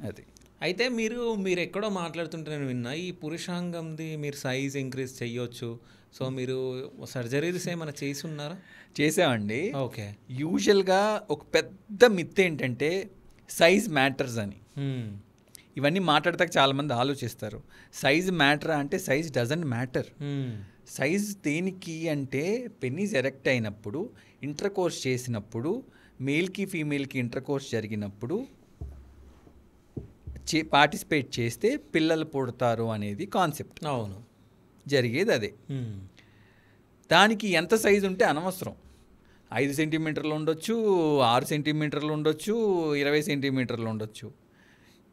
అది. అయితే మీరు ఎక్కడో మాట్లాడుతుంటే నేను విన్నా, ఈ పురుషాంగంది మీరు సైజ్ ఇంక్రీజ్ చెయ్యొచ్చు. సో మీరు సర్జరీస్ ఏమైనా చేసి ఉన్నారా? చేసామండి. ఓకే. యూజువల్గా ఒక పెద్ద మిత్ ఏంటంటే సైజ్ మ్యాటర్స్ అని. ఇవన్నీ మాట్లాడతాక చాలామంది ఆలోచిస్తారు, సైజ్ మ్యాటరా అంటే సైజ్ డజంట్ మ్యాటర్. సైజ్ దేనికి అంటే పెన్నీస్ ఎరెక్ట్ అయినప్పుడు, ఇంటర్కోర్స్ చేసినప్పుడు, మేల్కి ఫీమేల్కి ఇంటర్కోర్స్ జరిగినప్పుడు పార్టిసిపేట్ చేస్తే పిల్లలు పుడతారు అనేది కాన్సెప్ట్. అవును, జరిగేది అదే. దానికి ఎంత సైజు ఉంటే అనవసరం. 5 సెంటీమీటర్లు ఉండొచ్చు, 6 సెంటీమీటర్లు ఉండొచ్చు, 20 సెంటీమీటర్లు ఉండొచ్చు.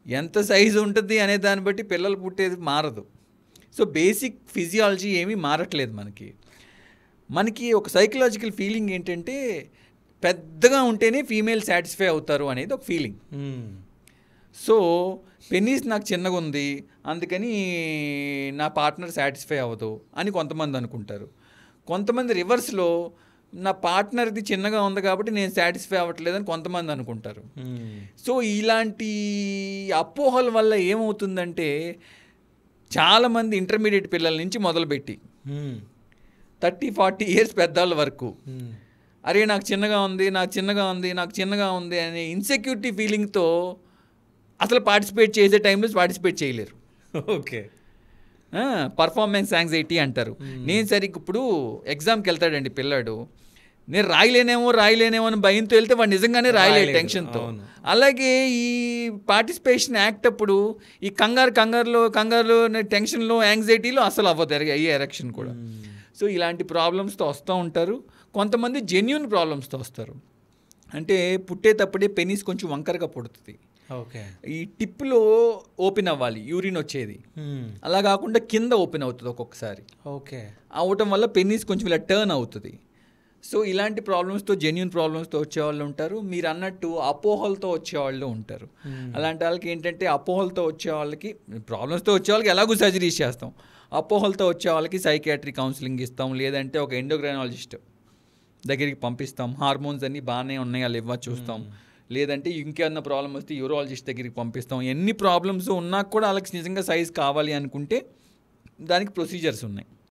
ఎంత సైజు ఉంటుంది అనే దాన్ని బట్టి పిల్లలు పుట్టేది మారదు. సో బేసిక్ ఫిజియాలజీ ఏమీ మారట్లేదు. మనకి ఒక సైకలాజికల్ ఫీలింగ్ ఏంటంటే పెద్దగా ఉంటేనే ఫీమేల్ సాటిస్ఫై అవుతారు అనేది ఒక ఫీలింగ్. సో పెన్నీస్ నాకు చిన్నగా ఉంది అందుకని నా పార్ట్నర్ సాటిస్ఫై అవ్వదు అని కొంతమంది అనుకుంటారు. కొంతమంది రివర్స్లో నా పార్ట్నర్ది చిన్నగా ఉంది కాబట్టి నేను సాటిస్ఫై అవ్వట్లేదని కొంతమంది అనుకుంటారు. సో ఇలాంటి అపోహల వల్ల ఏమవుతుందంటే చాలామంది ఇంటర్మీడియట్ పిల్లల నుంచి మొదలుపెట్టి 30-40 ఇయర్స్ పెద్దవాళ్ళ వరకు అరే నాకు చిన్నగా ఉంది, నాకు చిన్నగా ఉంది, నాకు చిన్నగా ఉంది అనే ఇన్సెక్యూరిటీ ఫీలింగ్తో అసలు పార్టిసిపేట్ చేసే టైంలో పార్టిసిపేట్ చేయలేరు. ఓకే. పర్ఫార్మెన్స్ యాంగ్జైటీ అంటారు. నేను సరిగ్గా ఇప్పుడు ఎగ్జామ్కి వెళ్తాడండి పిల్లాడు, నేను రాయలేనేమో అని భయంతో వెళ్తే వాడు నిజంగానే రాయలేడు టెన్షన్తో. అలాగే ఈ పార్టిసిపేషన్ యాక్ట్ అప్పుడు ఈ కంగారులో టెన్షన్లో యాంగ్జైటీలో అసలు అవ్వదు అయ్యే ఎరెక్షన్ కూడా. సో ఇలాంటి ప్రాబ్లమ్స్తో వస్తూ ఉంటారు. కొంతమంది జెన్యూన్ ప్రాబ్లమ్స్తో వస్తారు. అంటే పుట్టేటప్పుడే పెనీస్ కొంచెం వంకరగా పుడుతుంది. ఓకే. ఈ టిప్లో ఓపెన్ అవ్వాలి యూరిన్ వచ్చేది, అలా కాకుండా కింద ఓపెన్ అవుతుంది ఒక్కొక్కసారి. ఓకే. అవటం వల్ల పెన్నీస్ కొంచెం ఇలా టర్న్ అవుతుంది. సో ఇలాంటి ప్రాబ్లమ్స్తో, జెన్యూన్ ప్రాబ్లమ్స్తో వచ్చేవాళ్ళు ఉంటారు. మీరు అన్నట్టు అపోహలతో వచ్చేవాళ్ళు ఉంటారు. అలాంటి వాళ్ళకి ఏంటంటే అపోహలతో వచ్చే వాళ్ళకి, ప్రాబ్లమ్స్తో వచ్చే వాళ్ళకి ఎలాగో సర్జరీస్ చేస్తాం, అపోహలతో వచ్చే వాళ్ళకి సైకియాట్రిక్ కౌన్సిలింగ్ ఇస్తాం, లేదంటే ఒక ఎండోక్రైనాలజిస్ట్ దగ్గరికి పంపిస్తాం. హార్మోన్స్ అన్నీ బాగానే ఉన్నాయి వాళ్ళు ఇవ్వ చూస్తాం, లేదంటే ఇంకేమన్నా ప్రాబ్లం వస్తే యూరాలజిస్ట్ దగ్గరికి పంపిస్తాం. ఎన్ని ప్రాబ్లమ్స్ ఉన్నా కూడా వాళ్ళకి నిజంగా సైజ్ కావాలి అనుకుంటే దానికి ప్రొసీజర్స్ ఉన్నాయి.